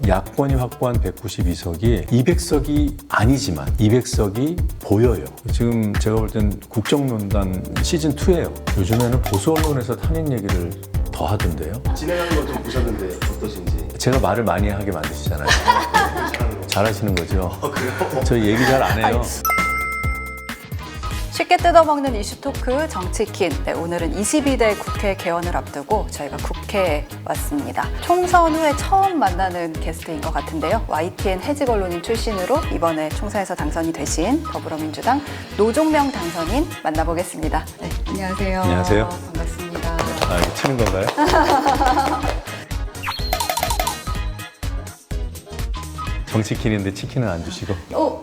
야권이 확보한 192석이 200석이 아니지만 200석이 보여요. 지금 제가 볼 땐 국정농단 시즌2예요. 요즘에는 보수 언론에서 탄핵 얘기를 더 하던데요. 진행하는 거 좀 보셨는데 어떠신지? 제가 말을 많이 하게 만드시잖아요. 잘하시는 거죠? 그래요? 저 얘기 잘 안 해요. 쉽게 뜯어먹는 이슈 토크 정치킨. 네, 오늘은 22대 국회 개원을 앞두고 저희가 국회에 왔습니다. 총선 후에 처음 만나는 게스트인 것 같은데요. YTN 해직 언론인 출신으로 이번에 총선에서 당선이 되신 더불어민주당 노종명 당선인 만나보겠습니다. 네, 안녕하세요. 안녕하세요. 반갑습니다. 아, 이거 치는 건가요? 정치킨인데 치킨은 안 주시고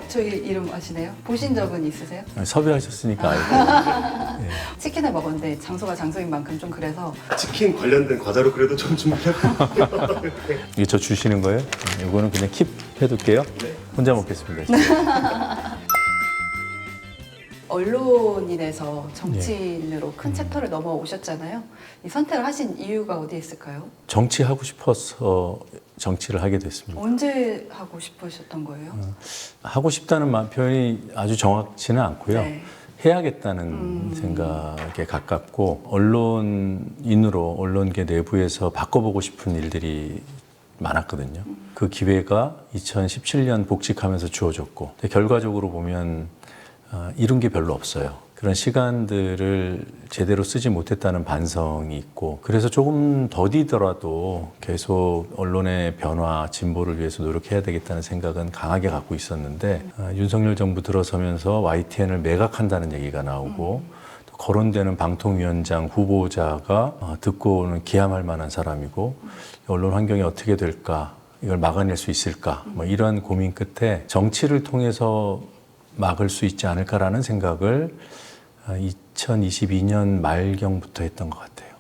저희 이름 아시네요? 보신 적은 있으세요? 섭외하셨으니까 알고. 치킨을 먹었는데 장소가 장소인 만큼 좀 그래서 치킨 관련된 과자로 그래도 좀 준비해볼게요. 이게 저 주시는 거예요? 이거는 그냥 킵 해둘게요. 네. 혼자 먹겠습니다. 언론인에서 정치인으로 큰 챕터를 넘어오셨잖아요. 이 선택을 하신 이유가 어디에 있을까요? 정치하고 싶어서 정치를 하게 됐습니다. 언제 하고 싶으셨던 거예요? 하고 싶다는 표현이 아주 정확치는 않고요. 네. 해야겠다는 생각에 가깝고 언론인으로 언론계 내부에서 바꿔보고 싶은 일들이 많았거든요. 그 기회가 2017년 복직하면서 주어졌고 결과적으로 보면 이룬 게 별로 없어요. 그런 시간들을 제대로 쓰지 못했다는 반성이 있고 그래서 조금 더디더라도 계속 언론의 변화, 진보를 위해서 노력해야 되겠다는 생각은 강하게 갖고 있었는데 윤석열 정부 들어서면서 YTN을 매각한다는 얘기가 나오고 또 거론되는 방통위원장 후보자가 듣고는 기함할 만한 사람이고 언론 환경이 어떻게 될까, 이걸 막아낼 수 있을까 뭐 이런 고민 끝에 정치를 통해서 막을 수 있지 않을까라는 생각을 2022년 말경부터 했던 것 같아요.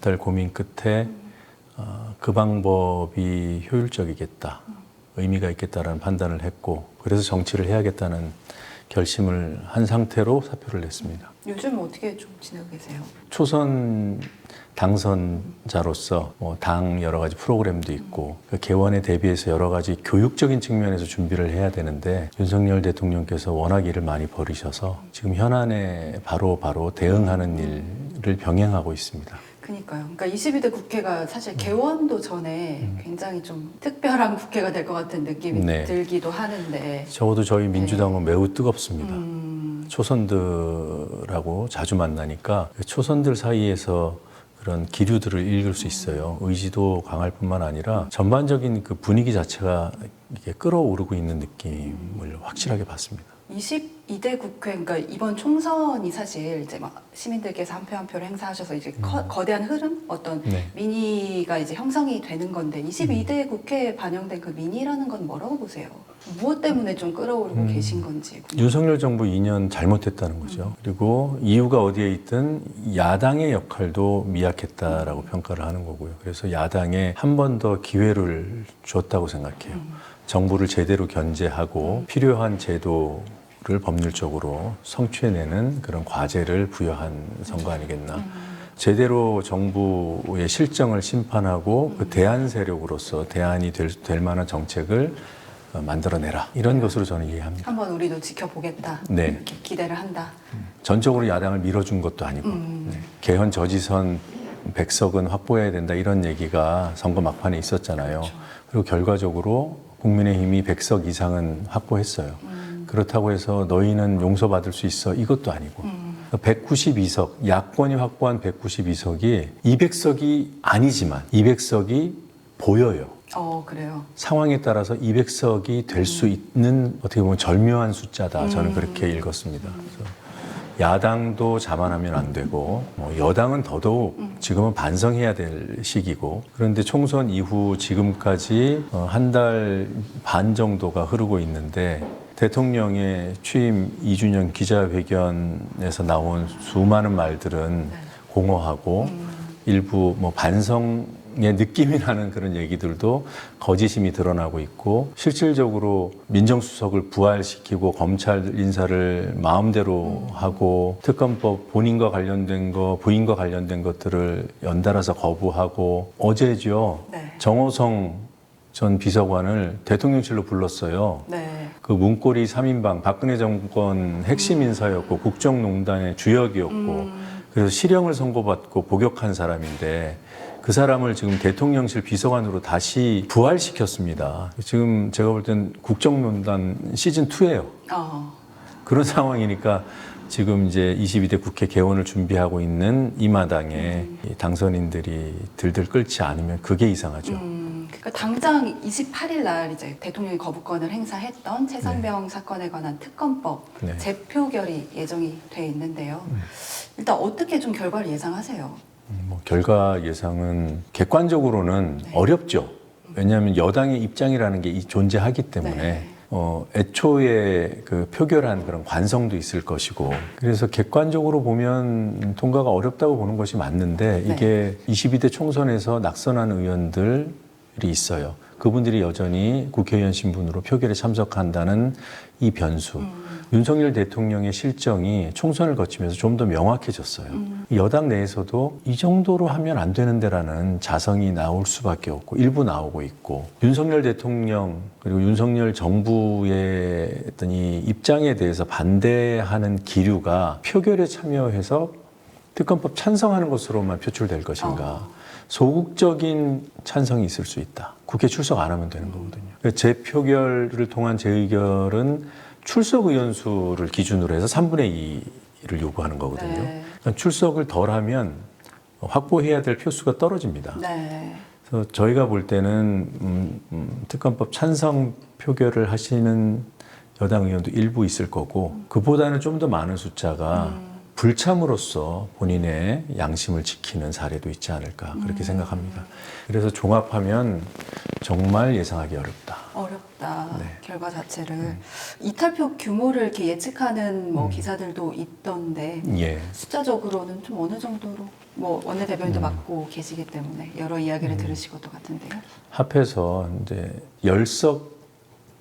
달 고민 끝에 그 방법이 효율적이겠다, 의미가 있겠다라는 판단을 했고 그래서 정치를 해야겠다는 결심을 한 상태로 사표를 냈습니다. 요즘 어떻게 좀 지내고 계세요? 초선 당선자로서 당 여러 가지 프로그램도 있고 그 개원에 대비해서 여러 가지 교육적인 측면에서 준비를 해야 되는데 윤석열 대통령께서 워낙 일을 많이 벌이셔서 지금 현안에 바로 대응하는 일을 병행하고 있습니다. 그러니까요. 그러니까 22대 국회가 사실 개원도 전에 굉장히 좀 특별한 국회가 될 것 같은 느낌이 네. 들기도 하는데 적어도 저희 민주당은 매우 뜨겁습니다. 초선들하고 자주 만나니까 그 초선들 사이에서 그런 기류들을 읽을 수 있어요. 의지도 강할 뿐만 아니라 전반적인 그 분위기 자체가 이게 끌어오르고 있는 느낌을 확실하게 봤습니다. 22대 국회, 그러니까 이번 총선이 사실 이제 막 시민들께서 한 표 한 표를 행사하셔서 이제 거대한 흐름, 어떤 네. 민의가 이제 형성이 되는 건데 22대 국회에 반영된 그 민의라는 건 뭐라고 보세요? 무엇 때문에 좀 끌어오르고 계신 건지. 윤석열 정부 2년 잘못했다는 거죠. 그리고 이유가 어디에 있든 야당의 역할도 미약했다라고 평가를 하는 거고요. 그래서 야당에 한 번 더 기회를 줬다고 생각해요. 정부를 제대로 견제하고 필요한 제도를 법률적으로 성취해내는 그런 과제를 부여한 선거 아니겠나. 제대로 정부의 실정을 심판하고 그 대안 세력으로서 대안이 될 만한 정책을 만들어내라. 이런 것으로 저는 이해합니다. 한번 우리도 지켜보겠다. 네. 이렇게 기대를 한다. 전적으로 야당을 밀어준 것도 아니고 네. 개헌 저지선 100석은 확보해야 된다 이런 얘기가 선거 막판에 있었잖아요. 그리고 결과적으로 국민의힘이 100석 이상은 확보했어요. 그렇다고 해서 너희는 용서받을 수 있어 이것도 아니고 192석, 야권이 확보한 192석이 200석이 아니지만 200석이 보여요. 그래요. 상황에 따라서 200석이 될 수 있는 어떻게 보면 절묘한 숫자다. 저는 그렇게 읽었습니다. 그래서 야당도 자만하면 안 되고 여당은 더더욱 지금은 반성해야 될 시기고 그런데 총선 이후 지금까지 한 달 반 정도가 흐르고 있는데 대통령의 취임 2주년 기자회견에서 나온 수많은 말들은 공허하고 일부 반성의 느낌이 나는 그런 얘기들도 거짓임이 드러나고 있고 실질적으로 민정수석을 부활시키고 검찰 인사를 마음대로 하고 특검법 본인과 관련된 거, 부인과 관련된 것들을 연달아서 거부하고 어제죠. 네. 정호성 전 비서관을 대통령실로 불렀어요. 네. 그 문고리 3인방 박근혜 정권 핵심 인사였고 국정농단의 주역이었고 그래서 실형을 선고받고 복역한 사람인데 그 사람을 지금 대통령실 비서관으로 다시 부활시켰습니다. 지금 제가 볼 땐 국정농단 시즌2예요. 그런 상황이니까 지금 이제 22대 국회 개원을 준비하고 있는 이 마당에 이 당선인들이 들들 끓지 않으면 그게 이상하죠. 그러니까 당장 28일 날 이제 대통령이 거부권을 행사했던 최상병 사건에 관한 특검법 네. 재표결이 예정이 돼 있는데요. 일단 어떻게 좀 결과를 예상하세요? 뭐 결과 예상은 객관적으로는 어렵죠. 왜냐하면 여당의 입장이라는 게 존재하기 때문에 네. 애초에 그 표결한 그런 관성도 있을 것이고 그래서 객관적으로 보면 통과가 어렵다고 보는 것이 맞는데 이게 22대 총선에서 낙선한 의원들이 있어요. 그분들이 여전히 국회의원 신분으로 표결에 참석한다는 이 변수. 윤석열 대통령의 실정이 총선을 거치면서 좀 더 명확해졌어요. 여당 내에서도 이 정도로 하면 안 되는데라는 자성이 나올 수밖에 없고 일부 나오고 있고 윤석열 대통령 그리고 윤석열 정부의 어떤 이 입장에 대해서 반대하는 기류가 표결에 참여해서 특검법 찬성하는 것으로만 표출될 것인가. 소극적인 찬성이 있을 수 있다. 국회 출석 안 하면 되는 거거든요. 재표결을 통한 재의결은 출석 의원 수를 기준으로 해서 3분의 2를 요구하는 거거든요. 네. 그러니까 출석을 덜 하면 확보해야 될 표수가 떨어집니다. 네. 그래서 저희가 볼 때는 특검법 찬성 표결을 하시는 여당 의원도 일부 있을 거고 그보다는 좀 더 많은 숫자가 불참으로서 본인의 양심을 지키는 사례도 있지 않을까 그렇게 생각합니다. 그래서 종합하면 정말 예상하기 어렵다. 어렵다. 네. 결과 자체를. 이탈표 규모를 이렇게 예측하는 뭐 기사들도 있던데 예. 숫자적으로는 좀 어느 정도로 뭐 원내대변인도 맡고 계시기 때문에 여러 이야기를 들으실 것도 같은데요. 합해서 이제 10석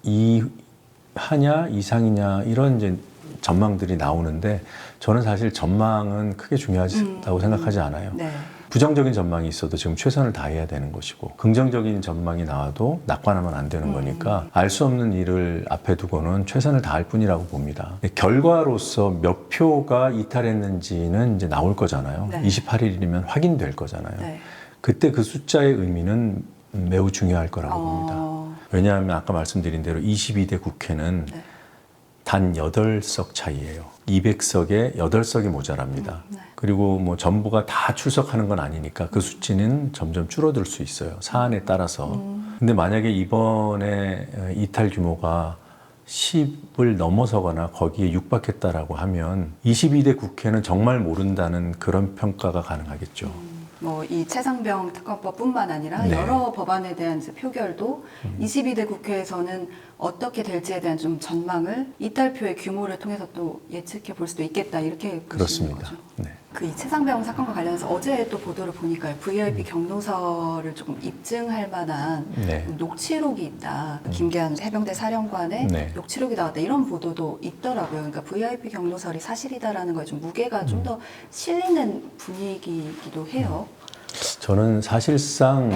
이하냐 이상이냐 이런 이제 전망들이 나오는데 저는 사실 전망은 크게 중요하다고 생각하지 않아요. 네. 부정적인 전망이 있어도 지금 최선을 다해야 되는 것이고 긍정적인 전망이 나와도 낙관하면 안 되는 거니까 알 수 없는 일을 앞에 두고는 최선을 다할 뿐이라고 봅니다. 결과로서 몇 표가 이탈했는지는 이제 나올 거잖아요. 네. 28일이면 확인될 거잖아요. 네. 그때 그 숫자의 의미는 매우 중요할 거라고 봅니다. 왜냐하면 아까 말씀드린 대로 22대 국회는 네. 단 8석 차이예요. 200석에 8석이 모자랍니다. 그리고 뭐 전부가 다 출석하는 건 아니니까 그 수치는 점점 줄어들 수 있어요. 사안에 따라서. 근데 만약에 이번에 이탈 규모가 10을 넘어서거나 거기에 육박했다라고 하면 22대 국회는 정말 모른다는 그런 평가가 가능하겠죠. 뭐 이 최상병 특검법뿐만 아니라 네. 여러 법안에 대한 이제 표결도 22대 국회에서는 어떻게 될지에 대한 좀 전망을 이탈표의 규모를 통해서 또 예측해 볼 수도 있겠다 이렇게 보시는 그렇습니다. 거죠. 네. 그 이 최상병 사건과 관련해서 어제 또 보도를 보니까요. VIP 경로서를 조금 입증할 만한 네. 녹취록이 있다. 김계한 해병대 사령관의 네. 녹취록이 나왔다. 이런 보도도 있더라고요. 그러니까 VIP 경로설이 사실이다라는 거에 좀 무게가 좀 더 실리는 분위기이기도 해요. 저는 사실상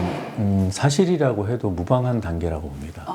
사실이라고 해도 무방한 단계라고 봅니다.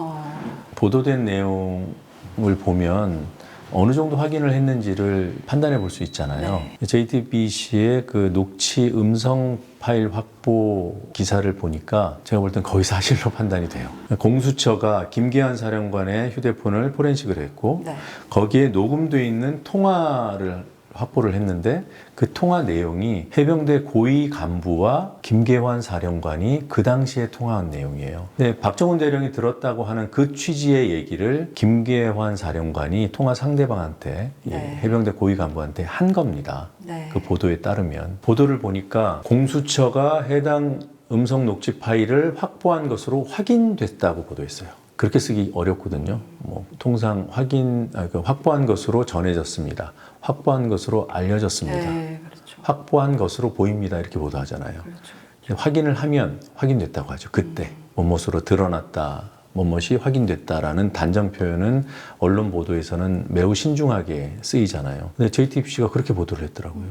보도된 내용을 보면 어느 정도 확인을 했는지를 판단해 볼 수 있잖아요. 네. JTBC의 그 녹취 음성 파일 확보 기사를 보니까 제가 볼 땐 거의 사실로 판단이 돼요. 공수처가 김계한 사령관의 휴대폰을 포렌식을 했고 네. 거기에 녹음되어 있는 통화를 확보를 했는데 그 통화 내용이 해병대 고위 간부와 김계환 사령관이 그 당시에 통화한 내용이에요. 근데 박정훈 대령이 들었다고 하는 그 취지의 얘기를 김계환 사령관이 통화 상대방한테 네. 해병대 고위 간부한테 한 겁니다. 네. 그 보도에 따르면 보도를 보니까 공수처가 해당 음성 녹취 파일을 확보한 것으로 확인됐다고 보도했어요. 그렇게 쓰기 어렵거든요. 뭐 통상 확보한 것으로 전해졌습니다. 확보한 것으로 알려졌습니다. 네, 그렇죠. 확보한 것으로 보입니다. 이렇게 보도하잖아요. 그렇죠. 확인을 하면 확인됐다고 하죠. 그때 뭐뭇으로 드러났다. 뭐뭇이 확인됐다라는 단정 표현은 언론 보도에서는 매우 신중하게 쓰이잖아요. 근데 JTBC가 그렇게 보도를 했더라고요.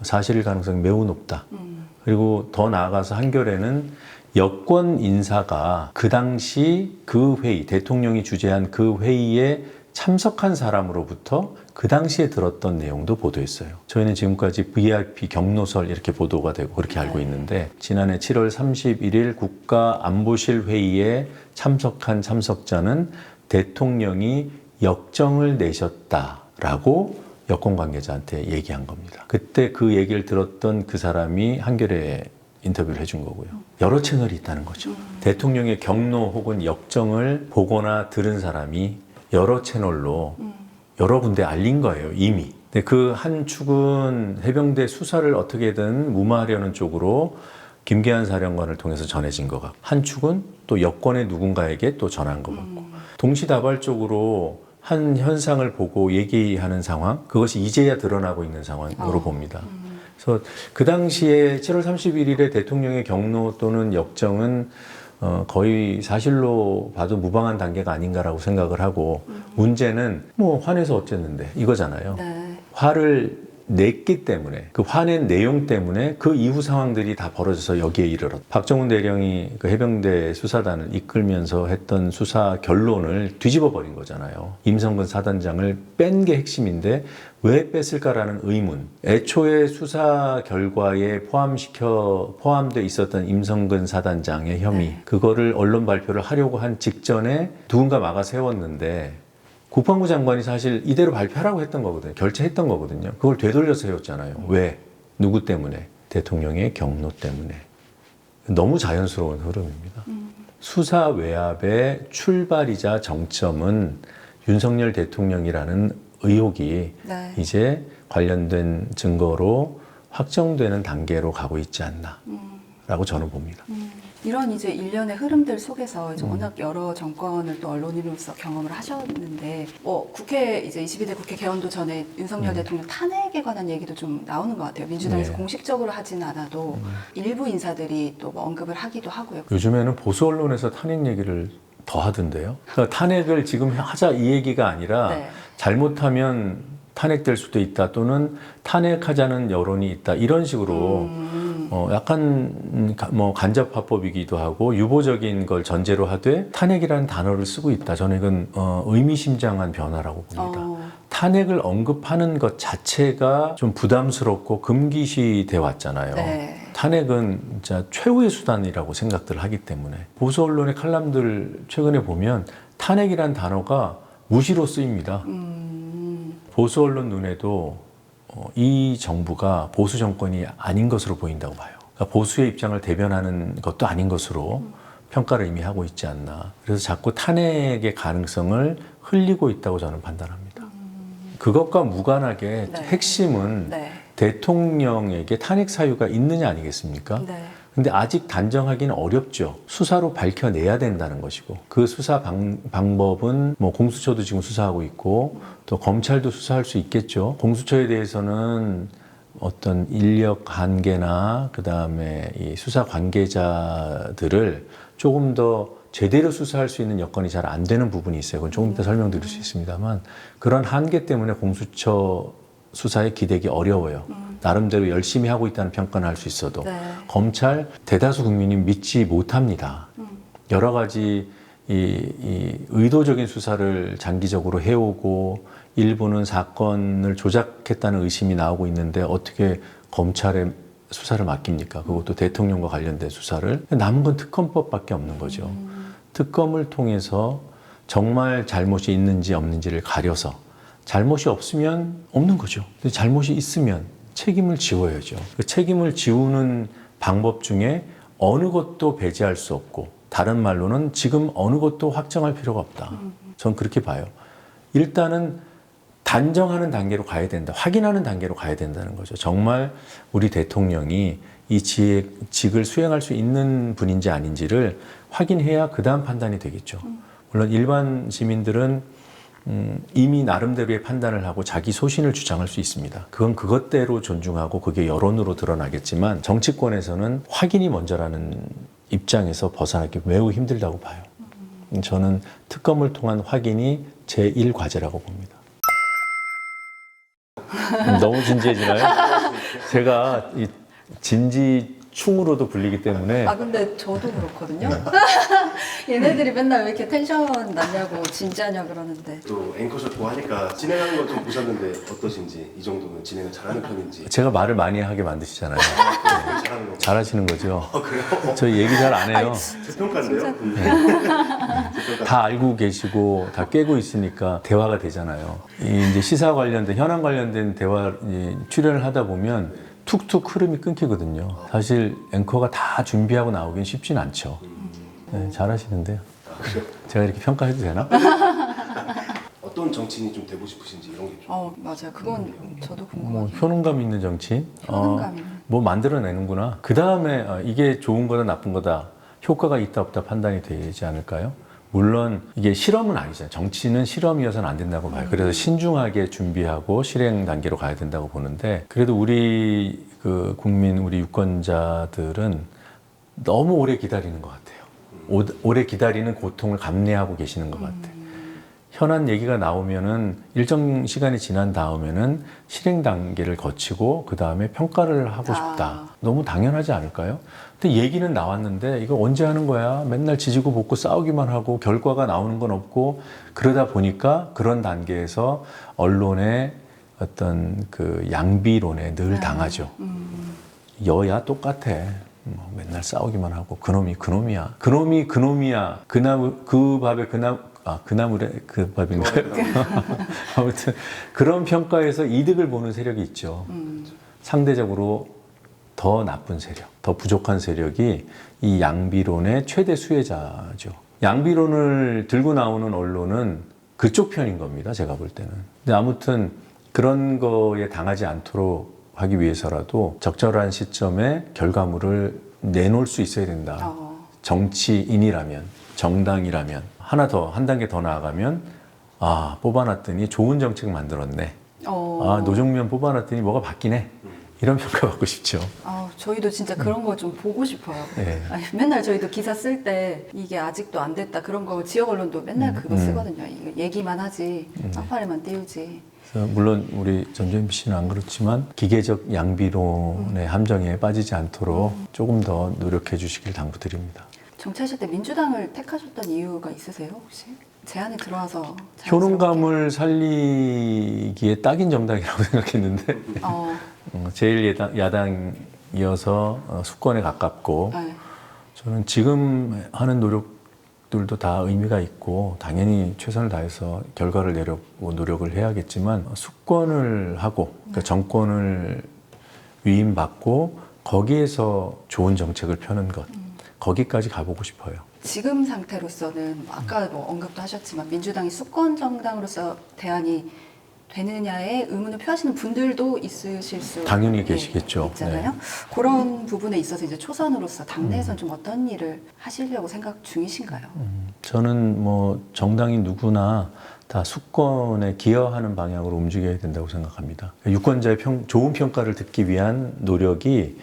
사실일 가능성이 매우 높다. 그리고 더 나아가서 한겨레는 여권 인사가 그 당시 그 회의, 대통령이 주재한 그 회의에 참석한 사람으로부터 그 당시에 들었던 내용도 보도했어요. 저희는 지금까지 VIP 경로설 이렇게 보도가 되고 그렇게 알고 있는데 지난해 7월 31일 국가안보실 회의에 참석한 참석자는 대통령이 역정을 내셨다라고 여권 관계자한테 얘기한 겁니다. 그때 그 얘기를 들었던 그 사람이 한겨레에 인터뷰를 해준 거고요. 여러 채널이 있다는 거죠. 대통령의 경로 혹은 역정을 보거나 들은 사람이 여러 채널로 여러 군데 알린 거예요, 이미. 근데 그 한 축은 해병대 수사를 어떻게든 무마하려는 쪽으로 김계한 사령관을 통해서 전해진 것 같고, 한 축은 또 여권의 누군가에게 또 전한 것 같고, 동시다발적으로 한 현상을 보고 얘기하는 상황, 그것이 이제야 드러나고 있는 상황으로 봅니다. 그래서 그 당시에 7월 31일에 대통령의 경로 또는 역정은 거의 사실로 봐도 무방한 단계가 아닌가라고 생각을 하고, 문제는 뭐 화내서 어쨌는데 이거잖아요. 네. 화를 냈기 때문에, 그 화낸 내용 때문에 그 이후 상황들이 다 벌어져서 여기에 이르렀다. 박정훈 대령이 그 해병대 수사단을 이끌면서 했던 수사 결론을 뒤집어 버린 거잖아요. 임성근 사단장을 뺀 게 핵심인데 왜 뺐을까라는 의문. 애초에 수사 결과에 포함돼 있었던 임성근 사단장의 혐의, 그거를 언론 발표를 하려고 한 직전에 누군가 막아 세웠는데, 국방부 장관이 사실 이대로 발표하라고 했던 거거든요. 결재했던 거거든요. 그걸 되돌려서 세웠잖아요. 왜? 누구 때문에? 대통령의 경로 때문에. 너무 자연스러운 흐름입니다. 수사 외압의 출발이자 정점은 윤석열 대통령이라는 의혹이 네. 이제 관련된 증거로 확정되는 단계로 가고 있지 않나 라고 저는 봅니다. 이런 이제 일련의 흐름들 속에서 이제 워낙 여러 정권을 또 언론인으로서 경험을 하셨는데, 국회 이제 22대 국회 개원도 전에 윤석열 대통령 탄핵에 관한 얘기도 좀 나오는 것 같아요. 민주당에서 네. 공식적으로 하진 않아도 일부 인사들이 또 뭐 언급을 하기도 하고요. 요즘에는 보수 언론에서 탄핵 얘기를 더 하던데요. 그러니까 탄핵을 지금 하자 이 얘기가 아니라 네. 잘못하면 탄핵될 수도 있다, 또는 탄핵하자는 여론이 있다, 이런 식으로 약간 뭐 간접화법이기도 하고 유보적인 걸 전제로 하되 탄핵이라는 단어를 쓰고 있다. 저는 이건 의미심장한 변화라고 봅니다. 탄핵을 언급하는 것 자체가 좀 부담스럽고 금기시돼 왔잖아요. 네. 탄핵은 진짜 최후의 수단이라고 생각들 하기 때문에 보수 언론의 칼럼들 최근에 보면 탄핵이란 단어가 무시로 쓰입니다. 보수 언론 눈에도 이 정부가 보수 정권이 아닌 것으로 보인다고 봐요. 그러니까 보수의 입장을 대변하는 것도 아닌 것으로 평가를 이미 하고 있지 않나. 그래서 자꾸 탄핵의 가능성을 흘리고 있다고 저는 판단합니다. 그것과 무관하게 네. 핵심은 네. 대통령에게 탄핵 사유가 있느냐 아니겠습니까? 네. 근데 아직 단정하기는 어렵죠. 수사로 밝혀내야 된다는 것이고, 그 수사 방법은 뭐 공수처도 지금 수사하고 있고 또 검찰도 수사할 수 있겠죠. 공수처에 대해서는 어떤 인력 한계나 그다음에 이 수사 관계자들을 조금 더 제대로 수사할 수 있는 여건이 잘 안 되는 부분이 있어요. 그건 조금 이따 설명드릴 수 있습니다만, 그런 한계 때문에 공수처 수사에 기대기 어려워요. 나름대로 열심히 하고 있다는 평가는 할 수 있어도 네. 검찰 대다수 국민이 믿지 못합니다. 여러 가지 이 의도적인 수사를 장기적으로 해오고 일부는 사건을 조작했다는 의심이 나오고 있는데 어떻게 검찰에 수사를 맡깁니까? 그것도 대통령과 관련된 수사를. 남은 건 특검법밖에 없는 거죠. 특검을 통해서 정말 잘못이 있는지 없는지를 가려서, 잘못이 없으면 없는 거죠. 근데 잘못이 있으면 책임을 지워야죠. 그 책임을 지우는 방법 중에 어느 것도 배제할 수 없고, 다른 말로는 지금 어느 것도 확정할 필요가 없다. 전 그렇게 봐요. 일단은 단정하는 단계로 가야 된다. 확인하는 단계로 가야 된다는 거죠. 정말 우리 대통령이 이 직을 수행할 수 있는 분인지 아닌지를 확인해야 그 다음 판단이 되겠죠. 물론 일반 시민들은 이미 나름대로의 판단을 하고 자기 소신을 주장할 수 있습니다. 그건 그것대로 존중하고 그게 여론으로 드러나겠지만, 정치권에서는 확인이 먼저라는 입장에서 벗어나기 매우 힘들다고 봐요. 저는 특검을 통한 확인이 제1과제라고 봅니다. 너무 진지해지나요? 제가 이 진지 충으로도 불리기 때문에 아 근데 저도 그렇거든요. 얘네들이 맨날 왜 이렇게 텐션 낮냐고 진지하냐 그러는데 또 앵커셨고 하니까 진행하는 거 좀 보셨는데 어떠신지, 이 정도면 진행을 잘하는 편인지. 제가 말을 많이 하게 만드시잖아요. 잘하는 거. 잘하시는 거죠. 그래요? 저희 얘기 잘 안 해요. 제 평가인데요? 다 알고 계시고 다 깨고 있으니까 대화가 되잖아요. 이제 시사 관련된 현안 관련된 대화 출연을 하다 보면 툭툭 흐름이 끊기거든요. 사실 앵커가 다 준비하고 나오긴 쉽진 않죠. 네, 잘하시는데요. 제가 이렇게 평가해도 되나? 어떤 정치인이 좀 되고 싶으신지 이런 게 좀. 맞아요. 그건 저도 뭐 궁금해요. 효능감 있는 정치인? 효능감 있는. 뭐 만들어내는구나. 그 다음에 이게 좋은 거다 나쁜 거다 효과가 있다 없다 판단이 되지 않을까요? 물론 이게 실험은 아니잖아요. 정치는 실험이어서는 안 된다고 봐요. 그래서 신중하게 준비하고 실행 단계로 가야 된다고 보는데, 그래도 우리 그 국민, 우리 유권자들은 너무 오래 기다리는 것 같아요. 오래 기다리는 고통을 감내하고 계시는 것 같아요. 현안 얘기가 나오면은 일정 시간이 지난 다음에는 실행 단계를 거치고 그 다음에 평가를 하고 싶다. 너무 당연하지 않을까요? 근데 얘기는 나왔는데 이거 언제 하는 거야? 맨날 지지고 볶고 싸우기만 하고 결과가 나오는 건 없고, 그러다 보니까 그런 단계에서 언론의 어떤 그 양비론에 늘 당하죠. 여야 똑같아. 뭐 맨날 싸우기만 하고 그놈이 그놈이야. 그놈이 그놈이야. 그 밥에 그나물에 그 밥인가요? 아무튼 그런 평가에서 이득을 보는 세력이 있죠. 상대적으로 더 나쁜 세력, 더 부족한 세력이 이 양비론의 최대 수혜자죠. 양비론을 들고 나오는 언론은 그쪽 편인 겁니다. 제가 볼 때는. 근데 아무튼 그런 거에 당하지 않도록 하기 위해서라도 적절한 시점에 결과물을 내놓을 수 있어야 된다. 정치인이라면, 정당이라면 한 단계 더 나아가면 뽑아놨더니 좋은 정책 만들었네. 노정면 뽑아놨더니 뭐가 바뀌네. 이런 평가 받고 싶죠. 저희도 진짜 그런 거 좀 보고 싶어요. 네. 아니, 맨날 저희도 기사 쓸 때 이게 아직도 안 됐다 그런 거 지역 언론도 맨날 그거 쓰거든요. 이거 얘기만 하지 쌍파리만 띄우지. 그래서 물론 우리 전주현 씨는 안 그렇지만 기계적 양비론의 함정에 빠지지 않도록 조금 더 노력해 주시길 당부드립니다. 정치하실 때 민주당을 택하셨던 이유가 있으세요 혹시? 제안이 들어와서 효능감을 살리기에 딱인 정당이라고 생각했는데 제일 야당이어서 수권에 가깝고 네. 저는 지금 하는 노력들도 다 의미가 있고 당연히 최선을 다해서 결과를 내려고 노력을 해야겠지만 수권을 하고 그러니까 정권을 위임받고 거기에서 좋은 정책을 펴는 것 거기까지 가보고 싶어요. 지금 상태로서는 아까 뭐 언급도 하셨지만 민주당이 수권 정당으로서 대안이 되느냐에 의문을 표하시는 분들도 있으실 수 당연히 계시겠죠. 있잖아요. 네. 그런 부분에 있어서 이제 초선으로서 당내에서는 좀 어떤 일을 하시려고 생각 중이신가요? 저는 뭐 정당인 누구나 다 수권에 기여하는 방향으로 움직여야 된다고 생각합니다. 유권자의 좋은 평가를 듣기 위한 노력이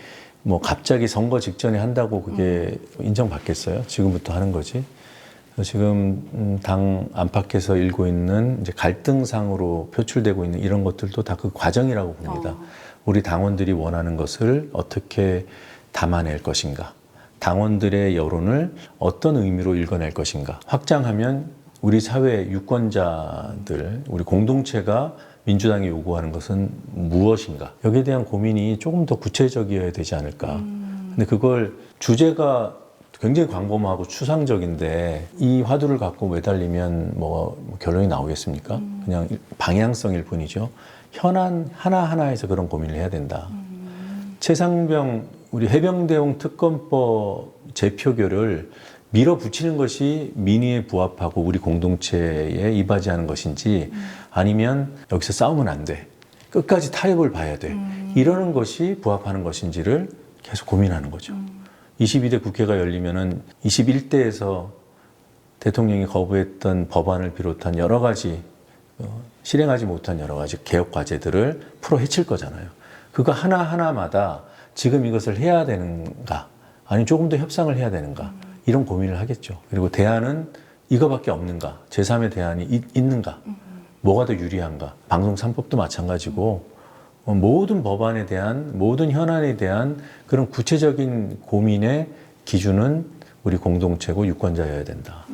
뭐 갑자기 선거 직전에 한다고 그게 인정받겠어요? 지금부터 하는 거지. 지금 당 안팎에서 일고 있는 이제 갈등상으로 표출되고 있는 이런 것들도 다 그 과정이라고 봅니다. 우리 당원들이 원하는 것을 어떻게 담아낼 것인가, 당원들의 여론을 어떤 의미로 읽어낼 것인가, 확장하면 우리 사회 유권자들, 우리 공동체가 민주당이 요구하는 것은 무엇인가, 여기에 대한 고민이 조금 더 구체적이어야 되지 않을까. 근데 그걸 주제가 굉장히 광범하고 추상적인데 이 화두를 갖고 매달리면 뭐 결론이 나오겠습니까? 그냥 방향성일 뿐이죠. 현안 하나하나에서 그런 고민을 해야 된다. 최상병 우리 해병대용 특검법 재표결을 밀어붙이는 것이 민의에 부합하고 우리 공동체에 이바지하는 것인지 아니면 여기서 싸우면 안 돼. 끝까지 타협을 봐야 돼. 이러는 것이 부합하는 것인지를 계속 고민하는 거죠. 22대 국회가 열리면은 21대에서 대통령이 거부했던 법안을 비롯한 여러 가지 실행하지 못한 여러 가지 개혁 과제들을 풀어 헤칠 거잖아요. 그거 하나하나마다 지금 이것을 해야 되는가 아니면 조금 더 협상을 해야 되는가 이런 고민을 하겠죠. 그리고 대안은 이거밖에 없는가, 제3의 대안이 있는가, 뭐가 더 유리한가. 방송 3법도 마찬가지고 모든 법안에 대한 모든 현안에 대한 그런 구체적인 고민의 기준은 우리 공동체고 유권자여야 된다.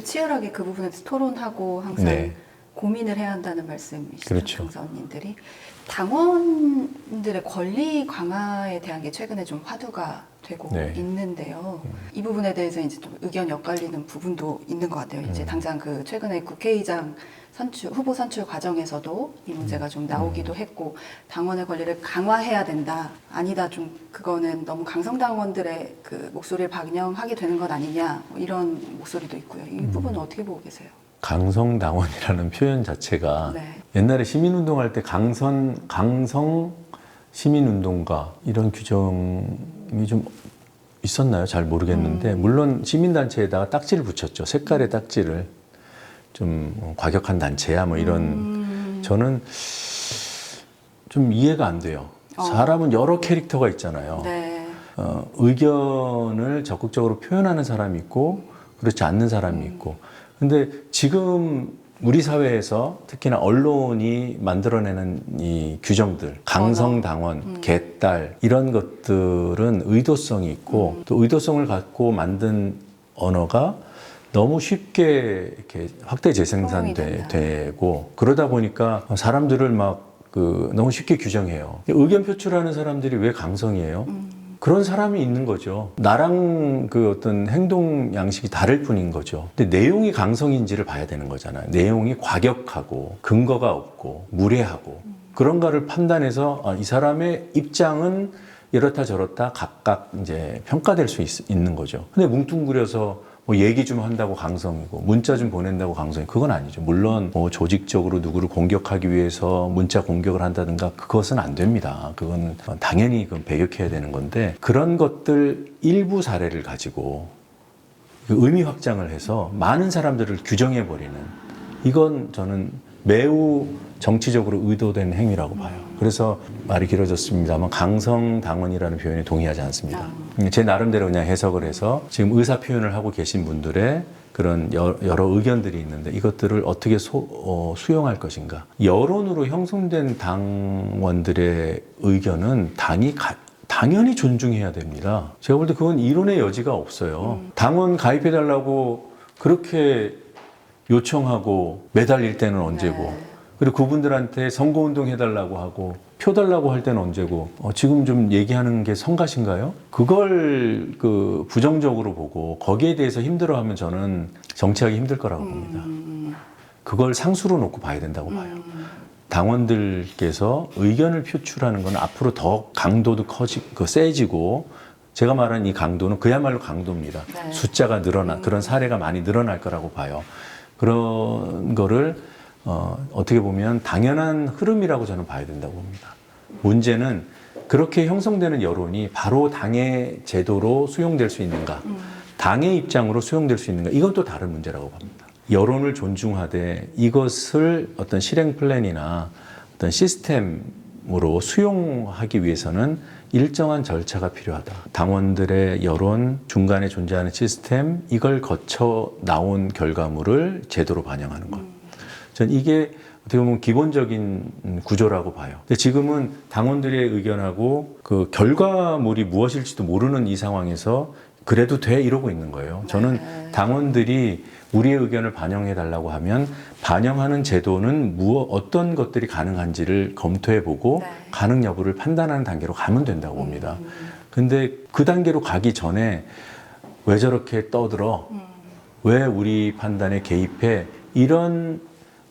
치열하게 그 부분에 대해서 토론하고 항상 네. 고민을 해야 한다는 말씀이시죠. 그렇죠. 당선인들이. 당원들의 권리 강화에 대한 게 최근에 좀 화두가 되고 네. 있는데요. 이 부분에 대해서 이제 좀 의견이 엇갈리는 부분도 있는 것 같아요. 이제 당장 그 최근에 국회의장 후보 선출 과정에서도 이 문제가 좀 나오기도 했고, 당원의 권리를 강화해야 된다. 아니다. 좀 그거는 너무 강성당원들의 그 목소리를 반영하게 되는 것 아니냐. 뭐 이런 목소리도 있고요. 이 부분은 어떻게 보고 계세요? 강성당원이라는 표현 자체가 네. 옛날에 시민운동할 때 강성 시민운동가 이런 규정이 좀 있었나요? 잘 모르겠는데 물론 시민단체에다가 딱지를 붙였죠. 색깔의 딱지를 좀 과격한 단체야 뭐 이런 저는 좀 이해가 안 돼요. 사람은 여러 캐릭터가 있잖아요. 네. 의견을 적극적으로 표현하는 사람이 있고 그렇지 않는 사람이 있고 근데 지금 우리 사회에서 특히나 언론이 만들어내는 이 규정들, 강성당원, 개딸 이런 것들은 의도성이 있고 또 의도성을 갖고 만든 언어가 너무 쉽게 이렇게 확대 재생산되고 그러다 보니까 사람들을 막 너무 쉽게 규정해요. 의견 표출하는 사람들이 왜 강성이에요? 그런 사람이 있는 거죠. 나랑 그 어떤 행동 양식이 다를 뿐인 거죠. 근데 내용이 강성인지를 봐야 되는 거잖아요. 내용이 과격하고 근거가 없고 무례하고 그런가를 판단해서 이 사람의 입장은 이렇다 저렇다 각각 이제 평가될 수 있는 거죠. 근데 뭉뚱그려서 뭐 얘기 좀 한다고 강성이고 문자 좀 보낸다고 강성이 그건 아니죠. 물론 뭐 조직적으로 누구를 공격하기 위해서 문자 공격을 한다든가 그것은 안 됩니다. 그건 당연히 배격해야 되는 건데 그런 것들 일부 사례를 가지고 의미 확장을 해서 많은 사람들을 규정해 버리는 이건 저는 매우 정치적으로 의도된 행위라고 봐요. 그래서 말이 길어졌습니다만 강성당원이라는 표현에 동의하지 않습니다. 제 나름대로 그냥 해석을 해서 지금 의사 표현을 하고 계신 분들의 그런 여러 의견들이 있는데 이것들을 어떻게 수용할 것인가. 여론으로 형성된 당원들의 의견은 당연히 존중해야 됩니다. 제가 볼 때 그건 이론의 여지가 없어요. 당원 가입해달라고 그렇게 요청하고 매달릴 때는 언제고 네. 그리고 그분들한테 선거운동 해달라고 하고 표 달라고 할 때는 언제고 지금 좀 얘기하는 게 성가신가요? 그걸 부정적으로 보고 거기에 대해서 힘들어하면 저는 정치하기 힘들 거라고 봅니다. 그걸 상수로 놓고 봐야 된다고 봐요. 당원들께서 의견을 표출하는 건 앞으로 더 강도도 세지고 제가 말한 이 강도는 그야말로 강도입니다. 네. 숫자가 그런 사례가 많이 늘어날 거라고 봐요. 그런 거를 어떻게 보면 당연한 흐름이라고 저는 봐야 된다고 봅니다. 문제는 그렇게 형성되는 여론이 바로 당의 제도로 수용될 수 있는가, 당의 입장으로 수용될 수 있는가, 이건 또 다른 문제라고 봅니다. 여론을 존중하되 이것을 어떤 실행 플랜이나 어떤 시스템으로 수용하기 위해서는 일정한 절차가 필요하다. 당원들의 여론, 중간에 존재하는 시스템, 이걸 거쳐 나온 결과물을 제도로 반영하는 것. 전 이게 어떻게 보면 기본적인 구조라고 봐요. 근데 지금은 당원들의 의견하고 그 결과물이 무엇일지도 모르는 이 상황에서 그래도 돼 이러고 있는 거예요. 저는 당원들이 우리의 의견을 반영해 달라고 하면 반영하는 제도는 어떤 것들이 가능한지를 검토해보고 네. 가능 여부를 판단하는 단계로 가면 된다고 봅니다. 근데 그 단계로 가기 전에 왜 저렇게 떠들어? 왜 우리 판단에 개입해? 이런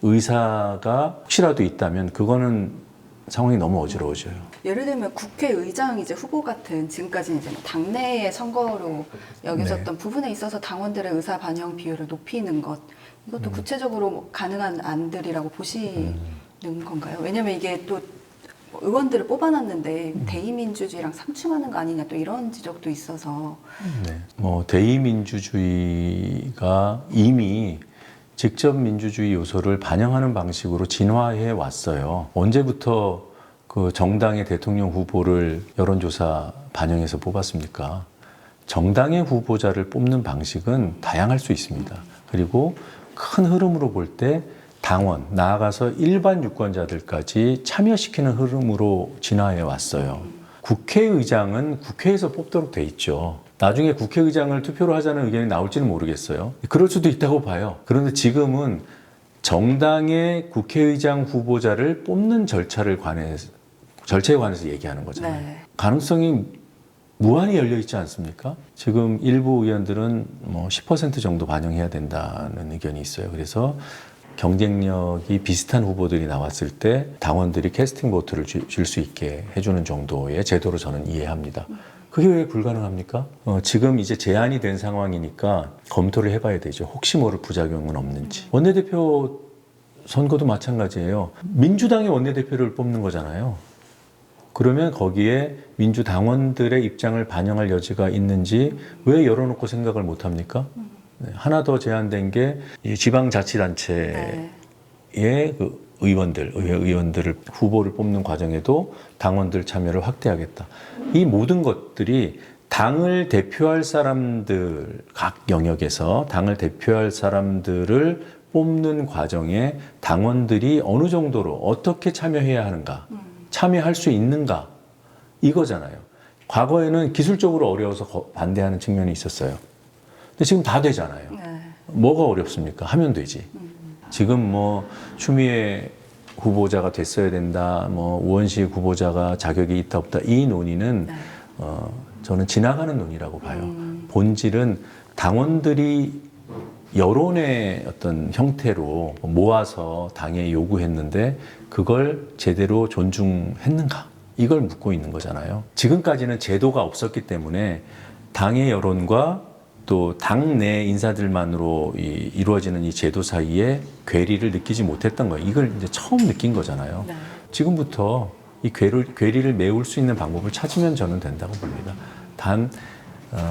의사가 혹시라도 있다면 그거는 상황이 너무 어지러워져요. 예를 들면 국회의장 이제 후보 같은 지금까지는 이제 뭐 당내의 선거로 여겨졌던 부분에 있어서 당원들의 의사 반영 비율을 높이는 것 이것도 구체적으로 뭐 가능한 안들이라고 보시는 건가요? 왜냐면 이게 또 의원들을 뽑아놨는데 대의민주주의랑 상충하는 거 아니냐 또 이런 지적도 있어서 네. 뭐 대의민주주의가 이미 직접 민주주의 요소를 반영하는 방식으로 진화해 왔어요. 언제부터 그 정당의 대통령 후보를 여론조사 반영해서 뽑았습니까? 정당의 후보자를 뽑는 방식은 다양할 수 있습니다. 그리고 큰 흐름으로 볼 때 당원, 나아가서 일반 유권자들까지 참여시키는 흐름으로 진화해 왔어요. 국회의장은 국회에서 뽑도록 돼 있죠. 나중에 국회의장을 투표로 하자는 의견이 나올지는 모르겠어요. 그럴 수도 있다고 봐요. 그런데 지금은 정당의 국회의장 후보자를 뽑는 절차에 관해서 얘기하는 거잖아요. 네. 가능성이 무한히 열려 있지 않습니까? 지금 일부 의원들은 뭐 10% 정도 반영해야 된다는 의견이 있어요. 그래서 경쟁력이 비슷한 후보들이 나왔을 때 당원들이 캐스팅 보트를 줄 수 있게 해주는 정도의 제도로 저는 이해합니다. 그게 왜 불가능합니까? 지금 이제 제한이 된 상황이니까 검토를 해봐야 되죠. 혹시 모를 부작용은 없는지. 원내대표 선거도 마찬가지예요. 민주당의 원내대표를 뽑는 거잖아요. 그러면 거기에 민주당원들의 입장을 반영할 여지가 있는지 왜 열어놓고 생각을 못합니까? 하나 더 제한된 게 지방자치단체의 그 의회 의원들을 후보를 뽑는 과정에도 당원들 참여를 확대하겠다. 이 모든 것들이 당을 대표할 사람들, 각 영역에서 당을 대표할 사람들을 뽑는 과정에 당원들이 어느 정도로 어떻게 참여해야 하는가, 참여할 수 있는가, 이거잖아요. 과거에는 기술적으로 어려워서 반대하는 측면이 있었어요. 근데 지금 다 되잖아요. 네. 뭐가 어렵습니까? 하면 되지. 지금 뭐 추미애 후보자가 됐어야 된다, 뭐 우원식 후보자가 자격이 있다 없다, 이 논의는 저는 지나가는 논의라고 봐요. 본질은 당원들이 여론의 어떤 형태로 모아서 당에 요구했는데 그걸 제대로 존중했는가? 이걸 묻고 있는 거잖아요. 지금까지는 제도가 없었기 때문에 당의 여론과 또 당내 인사들만으로 이루어지는 이 제도 사이에 괴리를 느끼지 못했던 거예요. 이걸 이제 처음 느낀 거잖아요. 네. 지금부터 이 괴리를 메울 수 있는 방법을 찾으면 저는 된다고 봅니다. 단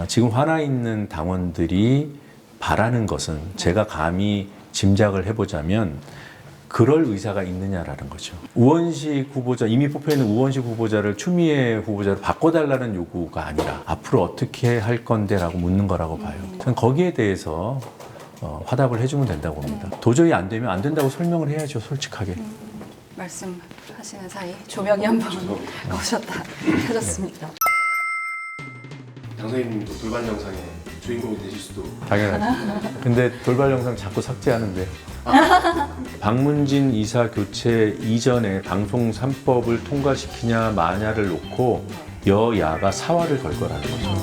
지금 화나 있는 당원들이 바라는 것은 제가 감히 짐작을 해보자면 그럴 의사가 있느냐라는 거죠. 우원식 후보자, 이미 뽑혀있는 우원식 후보자를 추미애 후보자로 바꿔달라는 요구가 아니라 앞으로 어떻게 할 건데라고 묻는 거라고 봐요. 저는 거기에 대해서 화답을 해주면 된다고 봅니다. 도저히 안 되면 안 된다고 설명을 해야죠, 솔직하게. 말씀하시는 사이 조명이 한번 꺼졌다 켜졌습니다. 당선인님도 돌발 영상의 주인공이 되실 수도. 당연하죠. 근데 돌발 영상 자꾸 삭제하는데. 박문진 이사 교체 이전에 방송 3법을 통과시키냐 마냐를 놓고 여야가 사활을 걸 거라는 거죠.